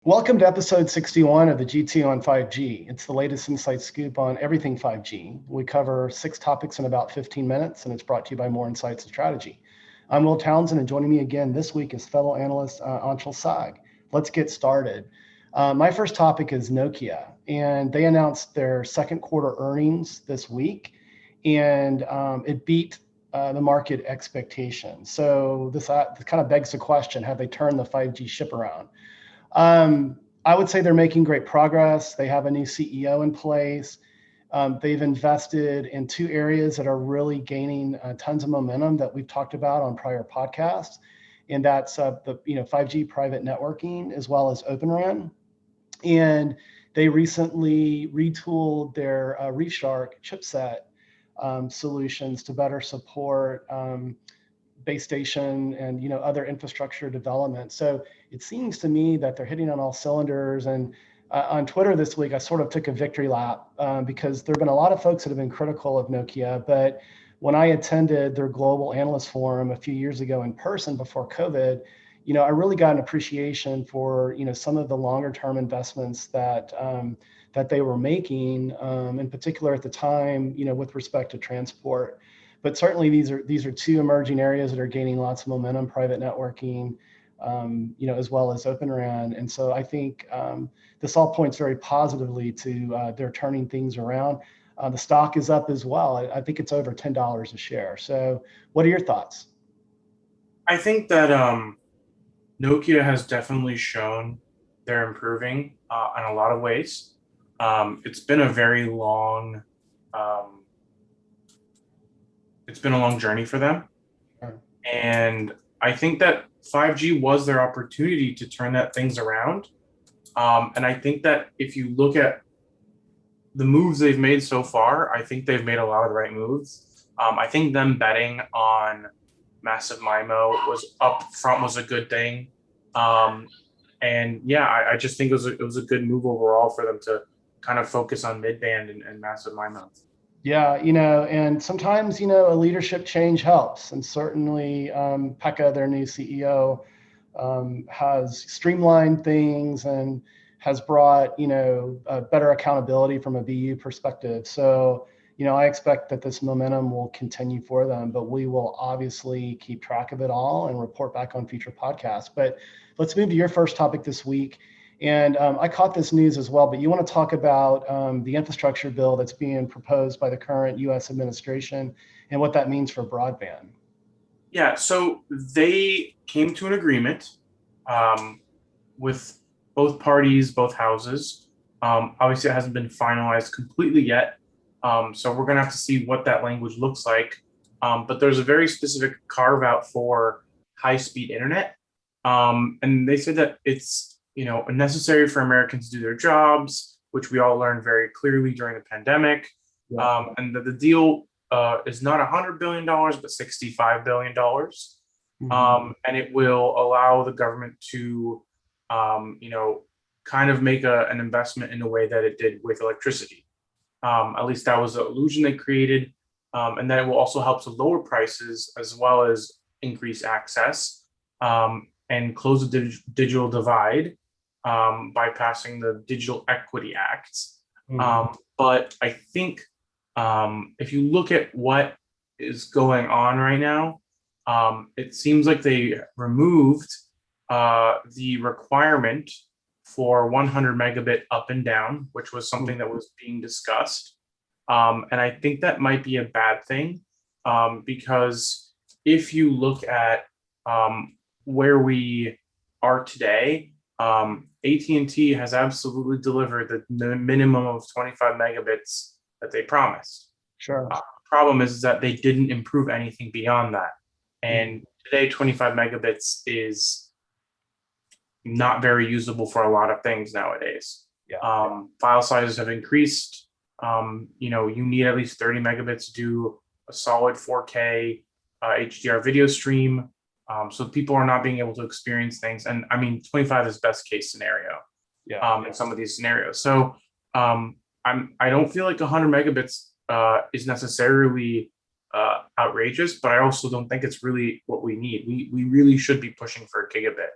Welcome to episode 61 of the GT on 5G. It's the latest insight scoop on everything 5G. We cover 6 topics in about 15 minutes, and it's brought to you by More Insights and Strategy. I'm Will Townsend, and joining me again this week is fellow analyst Anshel. Let's get started. My first topic is Nokia, and they announced their second quarter earnings this week, and it beat the market expectations. So this kind of begs the question, have they turned the 5G ship around? I would say they're making great progress. They have a new CEO in place. They've invested in 2 areas that are really gaining tons of momentum that we've talked about on prior podcasts, and that's the 5G private networking as well as Open RAN. And they recently retooled their ReefShark chipset solutions to better support base station and other infrastructure development. So it seems to me that they're hitting on all cylinders. And on Twitter this week, I sort of took a victory lap because there have been a lot of folks that have been critical of Nokia. But when I attended their global analyst forum a few years ago in person before COVID, I really got an appreciation for some of the longer term investments that they were making, in particular at the time, with respect to transport. But certainly these are 2 emerging areas that are gaining lots of momentum: private networking, as well as Open RAN. And so I think this all points very positively to they're turning things around. The stock is up as well. I think it's over $10 a share. So what are your thoughts? I think that Nokia has definitely shown they're improving in a lot of ways. It's been a very long, it's been a long journey for them, Sure. and I think that 5G was their opportunity to turn that things around. And I think that if you look at the moves they've made so far, I think they've made a lot of the right moves. I think them betting on massive MIMO was up front was a good thing. And yeah, I just think it was a good move overall for them to kind of focus on mid-band and massive MIMO. Yeah, and sometimes, a leadership change helps. And certainly Pekka, their new CEO, has streamlined things and has brought, a better accountability from a BU perspective. So, I expect that this momentum will continue for them, but we will obviously keep track of it all and report back on future podcasts. But let's move to your first topic this week. And I caught this news as well, but you want to talk about the infrastructure bill that's being proposed by the current U.S. administration and what that means for broadband. Yeah, so they came to an agreement with both parties, both houses. Obviously, it hasn't been finalized completely yet. So we're going to have to see what that language looks like. But there's a very specific carve out for high-speed internet. And they said that it's necessary for Americans to do their jobs, which we all learned very clearly during the pandemic. Yeah. And that the deal is not $100 billion, but $65 billion. And it will allow the government to, kind of make an investment in a way that it did with electricity. At least that was the illusion they created. And then it will also help to lower prices as well as increase access and close the digital divide by passing the Digital Equity Act. But I think if you look at what is going on right now, it seems like they removed the requirement for 100 megabit up and down, which was something that was being discussed. And I think that might be a bad thing because if you look at where we are today, AT&T has absolutely delivered the minimum of 25 megabits that they promised. Sure. The problem is that they didn't improve anything beyond that. And today, 25 megabits is not very usable for a lot of things nowadays. Yeah. File sizes have increased. You need at least 30 megabits to do a solid 4K HDR video stream. So people are not being able to experience things. And I mean, 25 is best case scenario in some of these scenarios. So I don't feel like 100 megabits is necessarily outrageous, but I also don't think it's really what we need. We really should be pushing for a gigabit.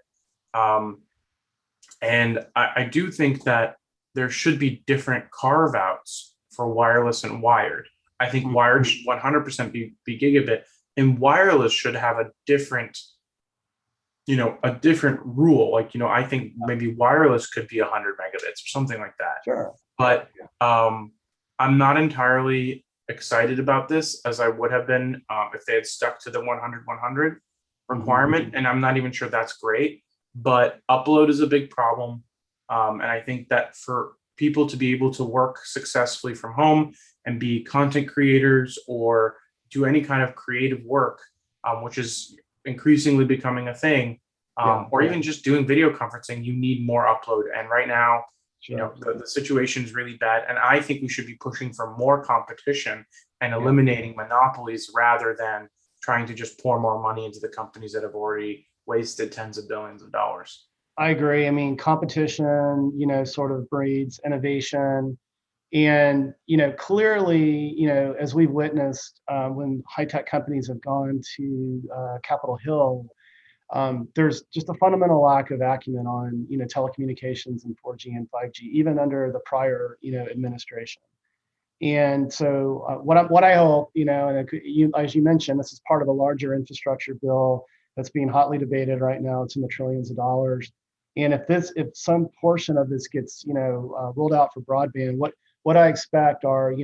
And I do think that there should be different carve outs for wireless and wired. I think wired should 100% be gigabit, and wireless should have a different, a different rule. Like, I think maybe wireless could be 100 megabits or something like that. Sure. But I'm not entirely excited about this as I would have been if they had stuck to the 100 requirement. And I'm not even sure that's great, but upload is a big problem. And I think that for people to be able to work successfully from home and be content creators or do any kind of creative work, which is increasingly becoming a thing, or even just doing video conferencing, you need more upload. And right now, the situation is really bad. And I think we should be pushing for more competition and eliminating monopolies rather than trying to just pour more money into the companies that have already wasted tens of billions of dollars. I agree. I mean, competition, sort of breeds innovation. And, clearly, as we've witnessed when high-tech companies have gone to Capitol Hill, there's just a fundamental lack of acumen on, telecommunications and 4G and 5G, even under the prior, administration. And so what I hope, and as you mentioned, this is part of a larger infrastructure bill that's being hotly debated right now. It's in the trillions of dollars. And if some portion of this gets, rolled out for broadband, what I expect are,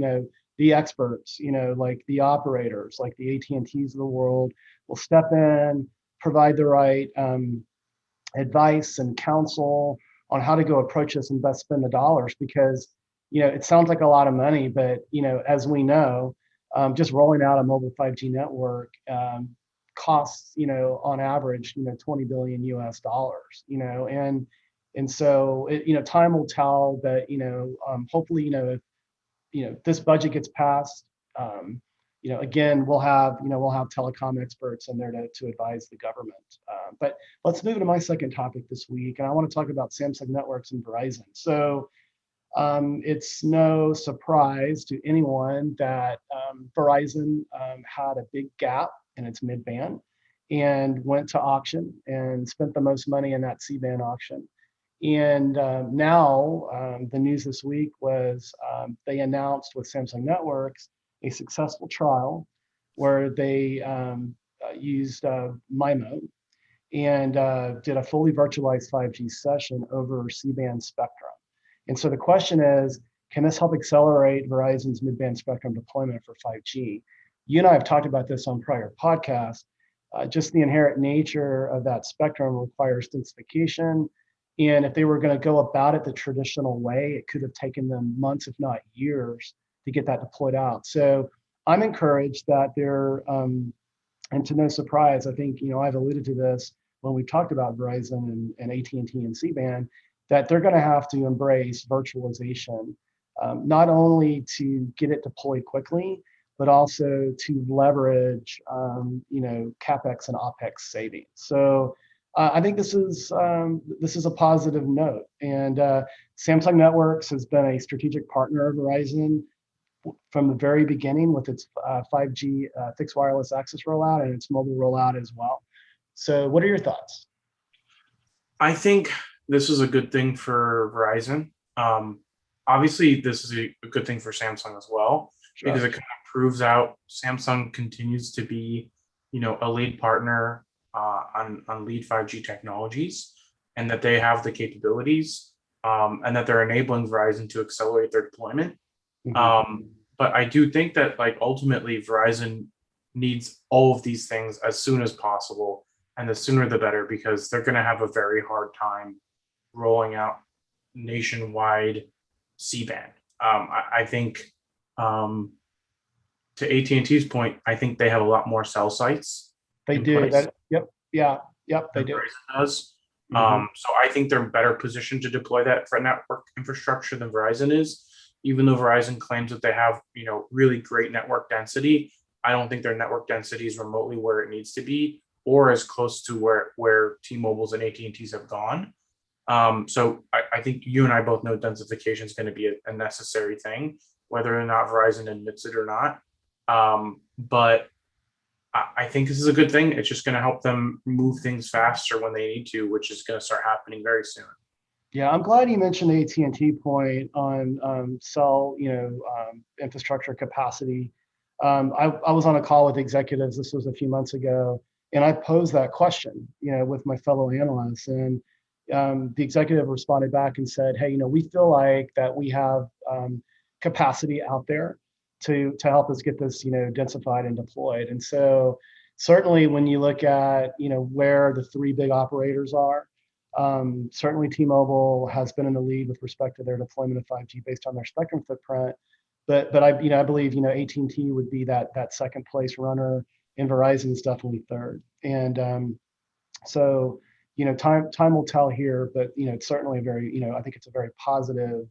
the experts, like the operators, like the AT&Ts of the world, will step in, provide the right advice and counsel on how to go approach this and best spend the dollars, because it sounds like a lot of money, but as we know, just rolling out a mobile 5G network costs on average 20 billion US dollars, and so time will tell, but hopefully if this budget gets passed, again, we'll have telecom experts in there to advise the government. But let's move to my second topic this week, and I want to talk about Samsung Networks and Verizon. So it's no surprise to anyone that Verizon had a big gap in its mid-band and went to auction and spent the most money in that C-band auction. And now the news this week was they announced with Samsung Networks a successful trial where they used MIMO and did a fully virtualized 5G session over C-band spectrum. And so the question is, can this help accelerate Verizon's mid-band spectrum deployment for 5G? You and I have talked about this on prior podcasts. Just the inherent nature of that spectrum requires densification. And if they were going to go about it the traditional way, it could have taken them months, if not years, to get that deployed out. So I'm encouraged that they're, and to no surprise, I think, I've alluded to this when we talked about Verizon and AT&T and C-band, that they're going to have to embrace virtualization, not only to get it deployed quickly, but also to leverage, CapEx and OpEx savings. So I think this is a positive note. And Samsung Networks has been a strategic partner of Verizon from the very beginning with its 5G fixed wireless access rollout and its mobile rollout as well. So what are your thoughts? I think this is a good thing for Verizon. Obviously, this is a good thing for Samsung as well, because it kind of proves out Samsung continues to be, a lead partner on lead 5G technologies, and that they have the capabilities, and that they're enabling Verizon to accelerate their deployment. But I do think that ultimately Verizon needs all of these things as soon as possible, and the sooner the better, because they're going to have a very hard time rolling out nationwide C-band. I think to AT&T's point, I think they have a lot more cell sites. They do. Yep. They do. Verizon does. So I think they're better positioned to deploy that for network infrastructure than Verizon is. Even though Verizon claims that they have, really great network density, I don't think their network density is remotely where it needs to be, or as close to where T-Mobile's and AT&T's have gone. So I think you and I both know densification is going to be a necessary thing, whether or not Verizon admits it or not. But I think this is a good thing. It's just going to help them move things faster when they need to, which is going to start happening very soon. Yeah, I'm glad you mentioned the AT&T point on cell, infrastructure capacity. I was on a call with executives. This was a few months ago, and I posed that question, with my fellow analysts, and the executive responded back and said, "Hey, we feel like that we have capacity out there to help us get this, densified and deployed." And so, certainly, when you look at, where the three big operators are. Certainly, T-Mobile has been in the lead with respect to their deployment of 5G based on their spectrum footprint. But I believe AT&T would be that second place runner, and Verizon is definitely third. And so time will tell here, but it's certainly a very I think it's a very positive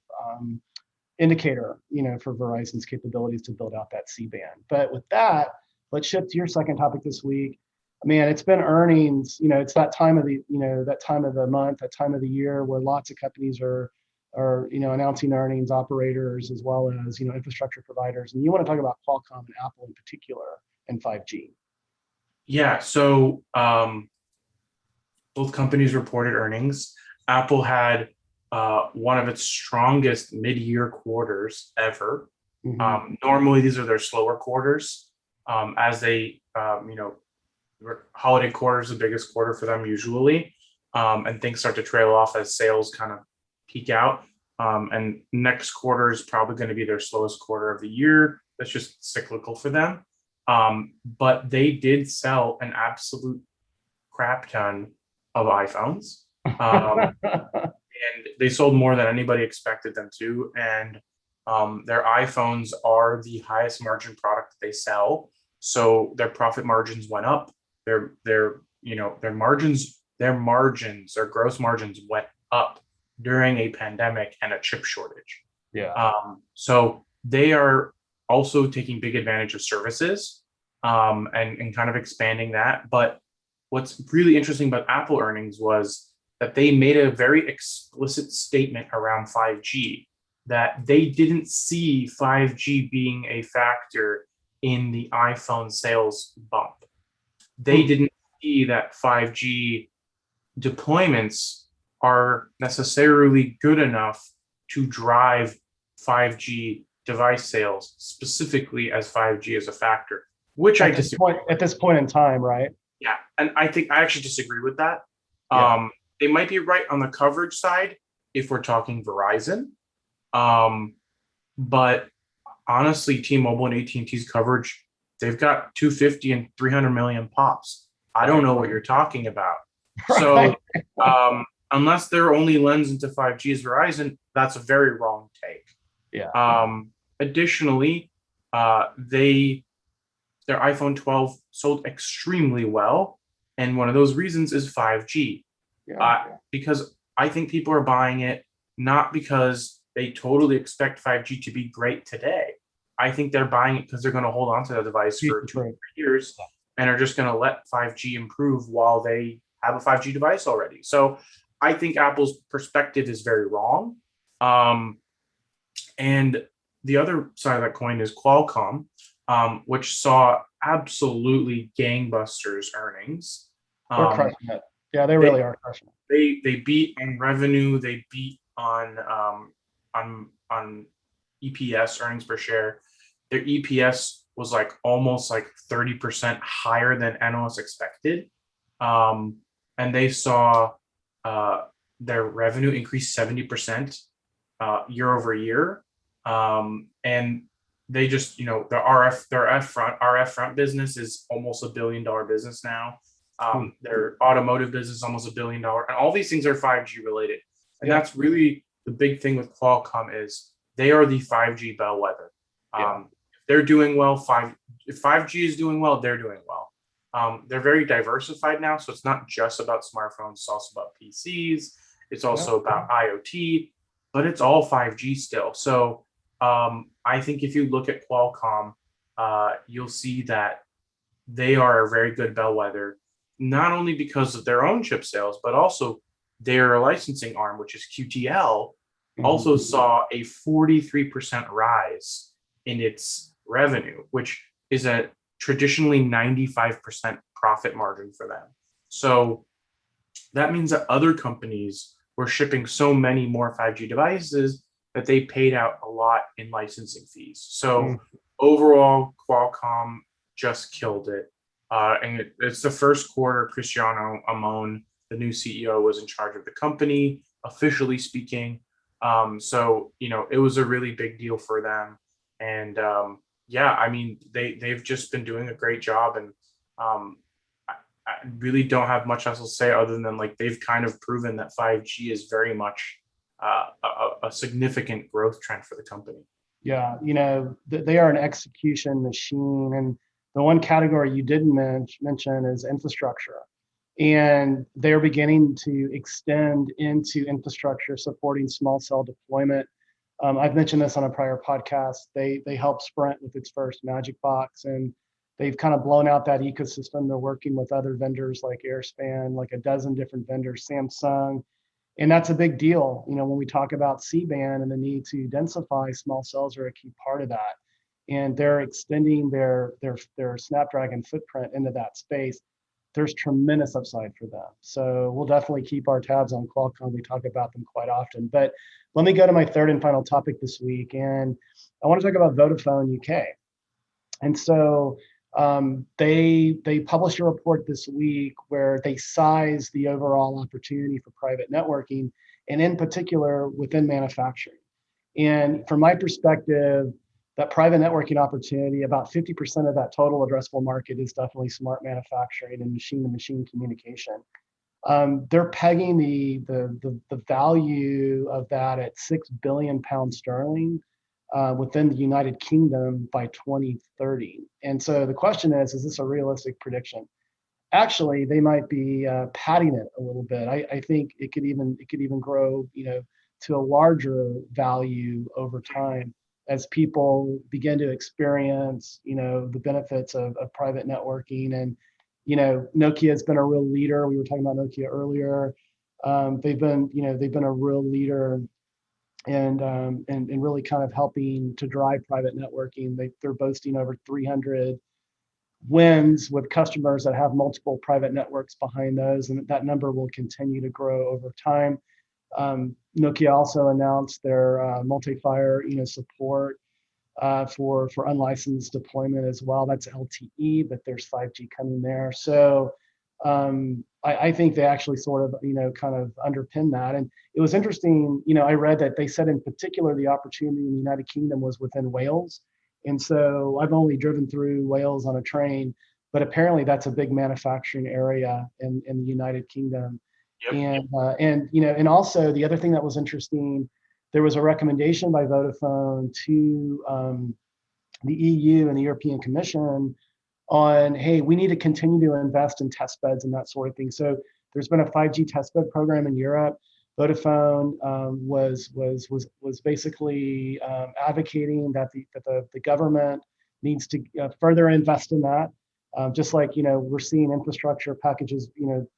indicator for Verizon's capabilities to build out that C-band. But with that, let's shift to your second topic this week. Man, it's been earnings. It's that time of the that time of the month, that time of the year where lots of companies are announcing earnings, operators as well as infrastructure providers. And you want to talk about Qualcomm and Apple in particular and 5G. Yeah, so both companies reported earnings. Apple had one of its strongest mid-year quarters ever. Normally, these are their slower quarters, as they, holiday quarter is the biggest quarter for them usually, and things start to trail off as sales kind of peak out. And next quarter is probably going to be their slowest quarter of the year. That's just cyclical for them. But they did sell an absolute crap ton of iPhones. And they sold more than anybody expected them to. And their iPhones are the highest margin product that they sell. So their profit margins went up. Their margins, their gross margins went up during a pandemic and a chip shortage. Yeah. So they are also taking big advantage of services, and kind of expanding that. But what's really interesting about Apple earnings was that they made a very explicit statement around 5G, that they didn't see 5G being a factor in the iPhone sales bump. They didn't see that 5G deployments are necessarily good enough to drive 5G device sales, specifically as 5G is a factor, which I disagree at this point in time, right? Yeah, and I think I actually disagree with that. Yeah. They might be right on the coverage side if we're talking Verizon, but honestly, T-Mobile and AT&T's coverage, they've got 250 and 300 million pops. I don't know what you're talking about. So unless their only lens into 5G is Verizon, that's a very wrong take. Yeah. Additionally, their iPhone 12 sold extremely well, and one of those reasons is 5G. Because I think people are buying it not because they totally expect 5G to be great today. I think they're buying it because they're going to hold on to the device for 2 or 3 years and are just going to let 5G improve while they have a 5G device already. So I think Apple's perspective is very wrong. And the other side of that coin is Qualcomm, which saw absolutely gangbusters earnings. They're crushing it. Yeah, they really are crushing it. They beat on revenue. They beat on EPS, earnings per share. Their EPS was like almost like 30% higher than analysts expected, and they saw their revenue increase 70% year over year, and they just their RF front business is almost $1 billion business now. Their automotive business is almost $1 billion, and all these things are 5G related. And that's really the big thing with Qualcomm is they are the 5G bellwether. If they're doing well, if 5G is doing well, they're doing well. They're very diversified now, so it's not just about smartphones; it's also about PCs. It's also about IoT, but it's all 5G still. So I think if you look at Qualcomm, you'll see that they are a very good bellwether, not only because of their own chip sales, but also their licensing arm, which is QTL, also saw a 43% rise in its revenue, which is a traditionally 95% profit margin for them. So that means that other companies were shipping so many more 5G devices that they paid out a lot in licensing fees. So overall, Qualcomm just killed it. It's the first quarter Cristiano Amon, the new CEO, was in charge of the company, officially speaking. So, it was a really big deal for them. And yeah, I mean, they've just been doing a great job. And um, I really don't have much else to say other than like they've kind of proven that 5G is very much a significant growth trend for the company. Yeah, they are an execution machine. And the one category you didn't mention is infrastructure. And they're beginning to extend into infrastructure supporting small cell deployment. I've mentioned this on a prior podcast. They helped Sprint with its first Magic Box, and they've kind of blown out that ecosystem. They're working with other vendors like Airspan, like a dozen different vendors, Samsung, and that's a big deal. When we talk about C-band and the need to densify, small cells are a key part of that. And they're extending their Snapdragon footprint into that space. There's tremendous upside for them. So we'll definitely keep our tabs on Qualcomm. We talk about them quite often. But let me go to my third and final topic this week. And I want to talk about Vodafone UK. And so they published a report this week where they sized the overall opportunity for private networking, and in particular within manufacturing. And from my perspective, that private networking opportunity, about 50% of that total addressable market is definitely smart manufacturing and machine-to-machine communication. They're pegging the value of that at £6 billion within the United Kingdom by 2030. And so the question is this a realistic prediction? Actually, they might be padding it a little bit. I think it could even grow, to a larger value over time as people begin to experience, the benefits of private networking. And, Nokia has been a real leader. We were talking about Nokia earlier. They've been a real leader and really kind of helping to drive private networking. They're boasting over 300 wins with customers that have multiple private networks behind those, and that number will continue to grow over time. Nokia also announced their multi-fire, support for unlicensed deployment as well. That's LTE, but there's 5G coming there. So I think they actually sort of, kind of underpin that. And it was interesting, I read that they said in particular the opportunity in the United Kingdom was within Wales. And so I've only driven through Wales on a train, but apparently that's a big manufacturing area in the United Kingdom. Yep. And also the other thing that was interesting, there was a recommendation by Vodafone to the EU and the European Commission on, hey, we need to continue to invest in test beds and that sort of thing. So there's been a 5G test bed program in Europe. Vodafone was basically advocating that the government needs to further invest in that. Just like we're seeing infrastructure packages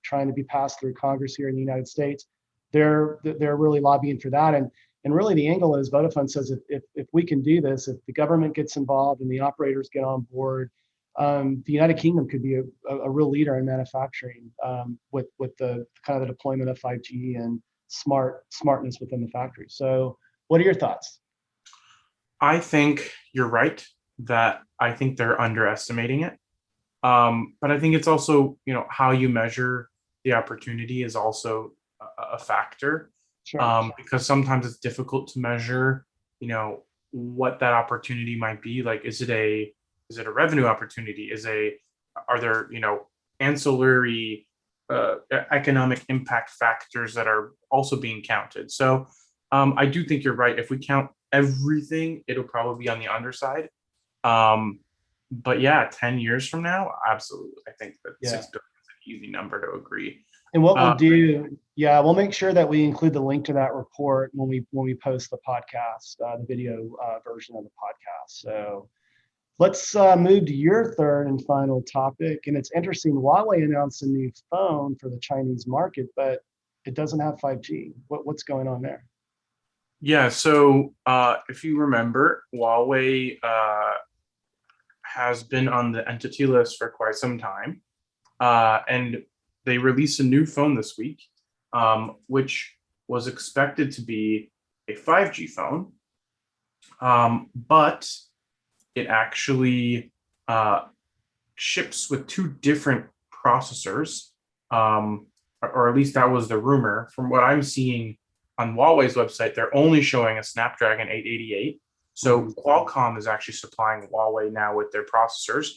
trying to be passed through Congress here in the United States, they're really lobbying for that. And really the angle is Vodafone says if we can do this, if the government gets involved and the operators get on board, the United Kingdom could be a real leader in manufacturing with the kind of the deployment of 5G and smartness within the factory. So what are your thoughts? I think you're right that I think they're underestimating it. But I think it's also, how you measure the opportunity is also a factor. Sure. Because sometimes it's difficult to measure, what that opportunity might be. Like, is it a revenue opportunity? Are there, ancillary economic impact factors that are also being counted? So I do think you're right. If we count everything, it'll probably be on the underside. But yeah, 10 years from now, absolutely. I think that Yeah. 6 billion is an easy number to agree. And what we'll do, we'll make sure that we include the link to that report when we post the podcast, the video version of the podcast. So let's move to your third and final topic. And it's interesting, Huawei announced a new phone for the Chinese market, but it doesn't have 5G. What's going on there? Yeah, so if you remember, Huawei has been on the entity list for quite some time. And they released a new phone this week, which was expected to be a 5G phone, but it actually ships with two different processors, or at least that was the rumor. From what I'm seeing on Huawei's website, they're only showing a Snapdragon 888. So Qualcomm is actually supplying Huawei now with their processors.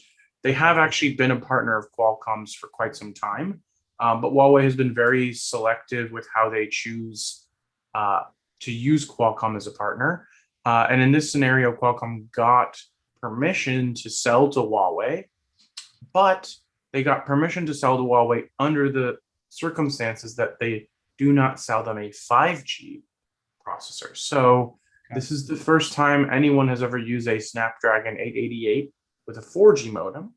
They have actually been a partner of Qualcomm's for quite some time, but Huawei has been very selective with how they choose to use Qualcomm as a partner. And in this scenario, Qualcomm got permission to sell to Huawei, but they got permission to sell to Huawei under the circumstances that they do not sell them a 5G processor. So this is the first time anyone has ever used a Snapdragon 888 with a 4G modem,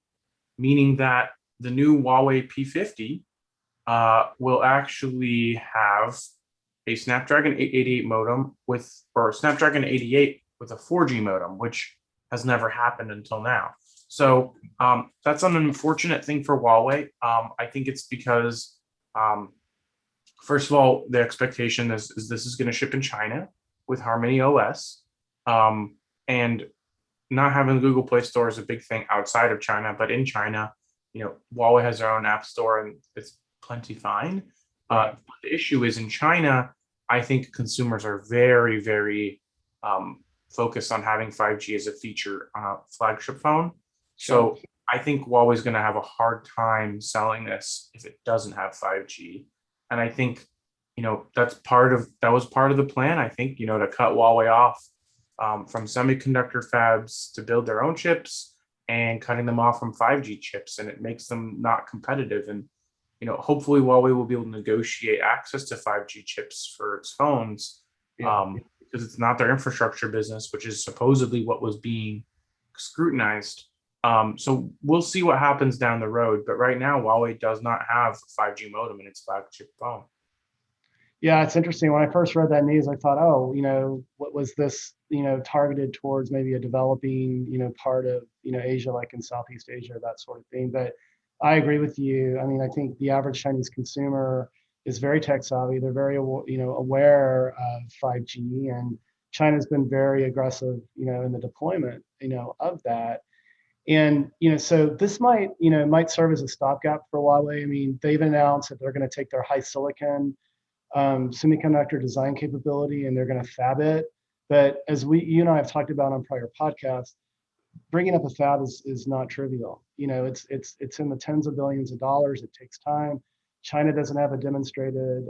meaning that the new Huawei P50 will actually have a Snapdragon 888 modem or Snapdragon 88 with a 4G modem, which has never happened until now. So that's an unfortunate thing for Huawei. I think it's because, first of all, the expectation is this is going to ship in China with Harmony OS, and not having the Google Play Store is a big thing outside of China, but in China, Huawei has their own app store and it's plenty fine. The issue is in China, I think consumers are very, very focused on having 5G as a feature on a flagship phone. So I think Huawei is going to have a hard time selling this if it doesn't have 5G. And I think, that was part of the plan, I think, to cut Huawei off from semiconductor fabs to build their own chips and cutting them off from 5G chips. And it makes them not competitive. And, hopefully Huawei will be able to negotiate access to 5G chips for its phones because it's not their infrastructure business, which is supposedly what was being scrutinized. So we'll see what happens down the road. But right now, Huawei does not have a 5G modem in its flagship phone. Yeah, it's interesting. When I first read that news, I thought, what was this, targeted towards maybe a developing, part of, Asia, like in Southeast Asia, that sort of thing. But I agree with you. I mean, I think the average Chinese consumer is very tech savvy. They're very, aware of 5G, and China's been very aggressive, in the deployment, of that. And, so this might serve as a stopgap for Huawei. I mean, they've announced that they're going to take their high silicon semiconductor design capability and they're going to fab it. But as you and I have talked about on prior podcasts, bringing up a fab is not trivial. It's in the tens of billions of dollars. It takes time. China doesn't have a demonstrated,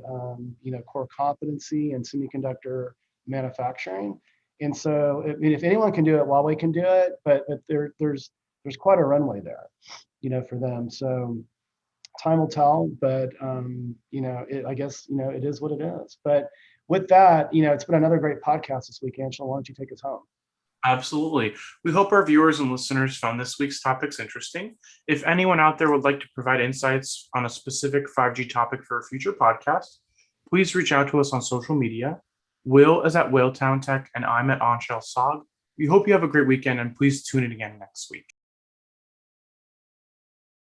core competency in semiconductor manufacturing. And so, if anyone can do it, Huawei can do it. But there's quite a runway there, for them. So time will tell. But I guess it is what it is. But with that, it's been another great podcast this week. Anshel, why don't you take us home? Absolutely. We hope our viewers and listeners found this week's topics interesting. If anyone out there would like to provide insights on a specific 5G topic for a future podcast, please reach out to us on social media. Will is at Whaletown Tech, and I'm at Anshel Sog. We hope you have a great weekend, and please tune in again next week.